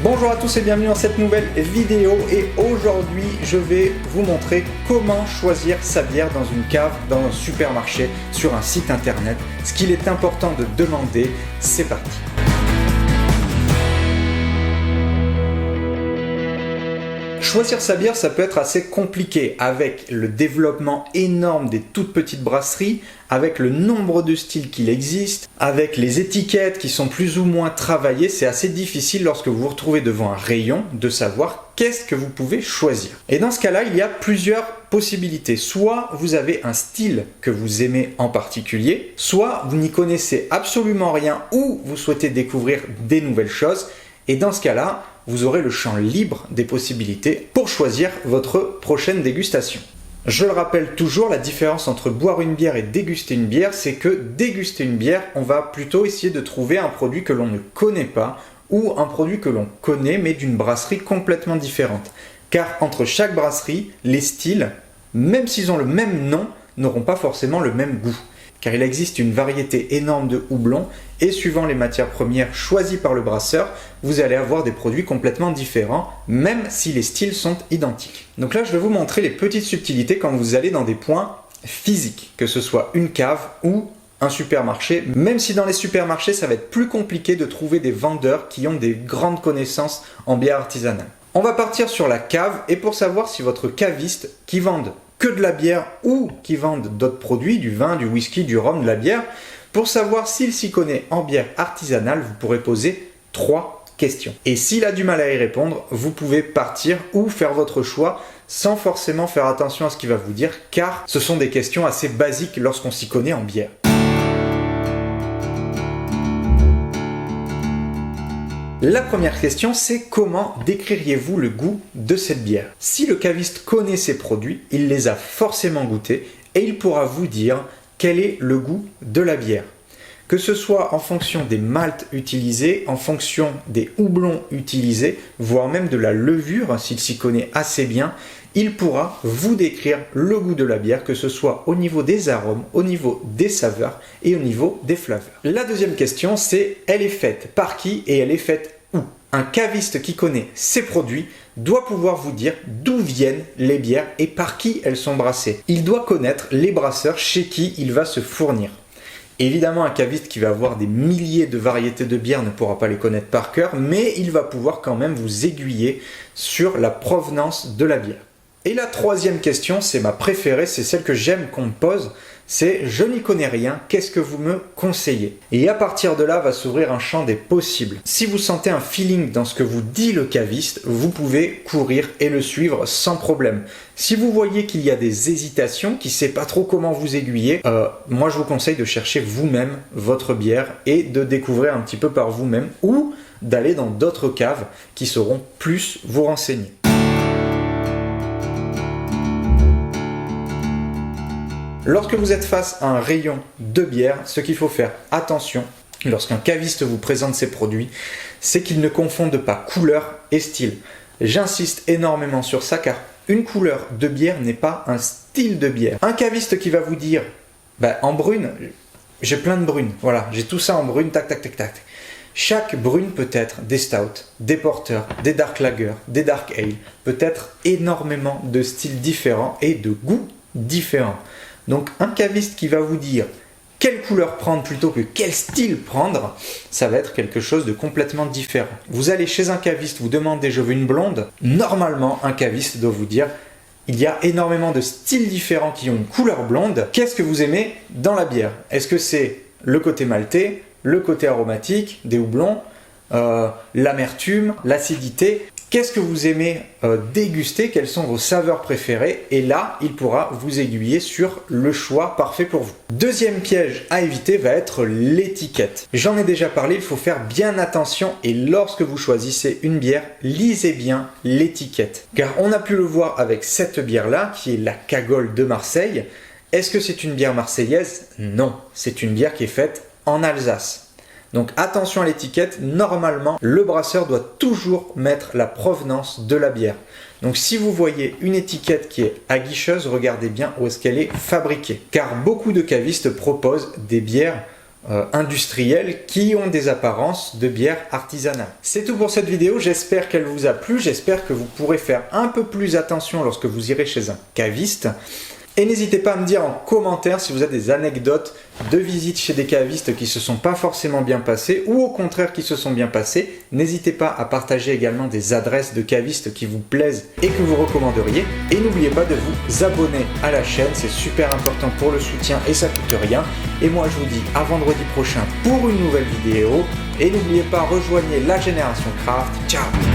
Bonjour à tous et bienvenue dans cette nouvelle vidéo et aujourd'hui je vais vous montrer comment choisir sa bière dans une cave, dans un supermarché, sur un site internet. Ce qu'il est important de demander, c'est parti. Choisir sa bière, ça peut être assez compliqué avec le développement énorme des toutes petites brasseries, avec le nombre de styles qu'il existe, avec les étiquettes qui sont plus ou moins travaillées. C'est assez difficile lorsque vous vous retrouvez devant un rayon de savoir qu'est-ce que vous pouvez choisir. Et dans ce cas-là, il y a plusieurs possibilités. Soit vous avez un style que vous aimez en particulier, soit vous n'y connaissez absolument rien ou vous souhaitez découvrir des nouvelles choses. Et dans ce cas-là, vous aurez le champ libre des possibilités pour choisir votre prochaine dégustation. Je le rappelle toujours, la différence entre boire une bière et déguster une bière, c'est que déguster une bière, on va plutôt essayer de trouver un produit que l'on ne connaît pas ou un produit que l'on connaît mais d'une brasserie complètement différente. Car entre chaque brasserie, les styles, même s'ils ont le même nom, n'auront pas forcément le même goût. Car il existe une variété énorme de houblons et suivant les matières premières choisies par le brasseur, vous allez avoir des produits complètement différents, même si les styles sont identiques. Donc là, je vais vous montrer les petites subtilités quand vous allez dans des points physiques, que ce soit une cave ou un supermarché, même si dans les supermarchés, ça va être plus compliqué de trouver des vendeurs qui ont des grandes connaissances en bière artisanale. On va partir sur la cave et pour savoir si votre caviste qui vendent que de la bière ou qui vendent d'autres produits, du vin, du whisky, du rhum, de la bière, pour savoir s'il s'y connaît en bière artisanale, vous pourrez poser 3 questions. Et s'il a du mal à y répondre, vous pouvez partir ou faire votre choix sans forcément faire attention à ce qu'il va vous dire, car ce sont des questions assez basiques lorsqu'on s'y connaît en bière. La première question, c'est comment décririez-vous le goût de cette bière? Si le caviste connaît ses produits, il les a forcément goûtés et il pourra vous dire quel est le goût de la bière. Que ce soit en fonction des maltes utilisés, en fonction des houblons utilisés, voire même de la levure, s'il s'y connaît assez bien, il pourra vous décrire le goût de la bière, que ce soit au niveau des arômes, au niveau des saveurs et au niveau des flaveurs. La deuxième question, c'est elle est faite par qui et elle est faite où? Un caviste qui connaît ses produits doit pouvoir vous dire d'où viennent les bières et par qui elles sont brassées. Il doit connaître les brasseurs chez qui il va se fournir. Évidemment, un caviste qui va avoir des milliers de variétés de bières ne pourra pas les connaître par cœur, mais il va pouvoir quand même vous aiguiller sur la provenance de la bière. Et la troisième question, c'est ma préférée, c'est celle que j'aime qu'on me pose, c'est je n'y connais rien, qu'est-ce que vous me conseillez? Et à partir de là va s'ouvrir un champ des possibles. Si vous sentez un feeling dans ce que vous dit le caviste, vous pouvez courir et le suivre sans problème. Si vous voyez qu'il y a des hésitations, qu'il ne sait pas trop comment vous aiguiller, moi je vous conseille de chercher vous-même votre bière et de découvrir un petit peu par vous-même ou d'aller dans d'autres caves qui sauront plus vous renseigner. Lorsque vous êtes face à un rayon de bière, ce qu'il faut faire attention lorsqu'un caviste vous présente ses produits, c'est qu'il ne confonde pas couleur et style. J'insiste énormément sur ça car une couleur de bière n'est pas un style de bière. Un caviste qui va vous dire en brune, j'ai plein de brunes, voilà, j'ai tout ça en brune, tac tac tac tac. Chaque brune peut être des stouts, des porters, des dark lager, des dark ale, peut être énormément de styles différents et de goûts différents. Donc un caviste qui va vous dire quelle couleur prendre plutôt que quel style prendre, ça va être quelque chose de complètement différent. Vous allez chez un caviste, vous demandez je veux une blonde, normalement un caviste doit vous dire il y a énormément de styles différents qui ont une couleur blonde, qu'est-ce que vous aimez dans la bière? Est-ce que c'est le côté maltais, le côté aromatique, des houblons, l'amertume, l'acidité? Qu'est-ce que vous aimez déguster? Quelles sont vos saveurs préférées? Et là, il pourra vous aiguiller sur le choix parfait pour vous. Deuxième piège à éviter va être l'étiquette. J'en ai déjà parlé, il faut faire bien attention et lorsque vous choisissez une bière, lisez bien l'étiquette. Car on a pu le voir avec cette bière-là, qui est la Cagole de Marseille. Est-ce que c'est une bière marseillaise? Non, c'est une bière qui est faite en Alsace. Donc attention à l'étiquette, normalement le brasseur doit toujours mettre la provenance de la bière. Donc si vous voyez une étiquette qui est aguicheuse, regardez bien où est-ce qu'elle est fabriquée. Car beaucoup de cavistes proposent des bières industrielles qui ont des apparences de bière artisanale. C'est tout pour cette vidéo, j'espère qu'elle vous a plu, j'espère que vous pourrez faire un peu plus attention lorsque vous irez chez un caviste. Et n'hésitez pas à me dire en commentaire si vous avez des anecdotes de visites chez des cavistes qui se sont pas forcément bien passées ou au contraire qui se sont bien passées. N'hésitez pas à partager également des adresses de cavistes qui vous plaisent et que vous recommanderiez. Et n'oubliez pas de vous abonner à la chaîne, c'est super important pour le soutien et ça coûte rien. Et moi je vous dis à vendredi prochain pour une nouvelle vidéo. Et n'oubliez pas, rejoignez la Génération Craft. Ciao!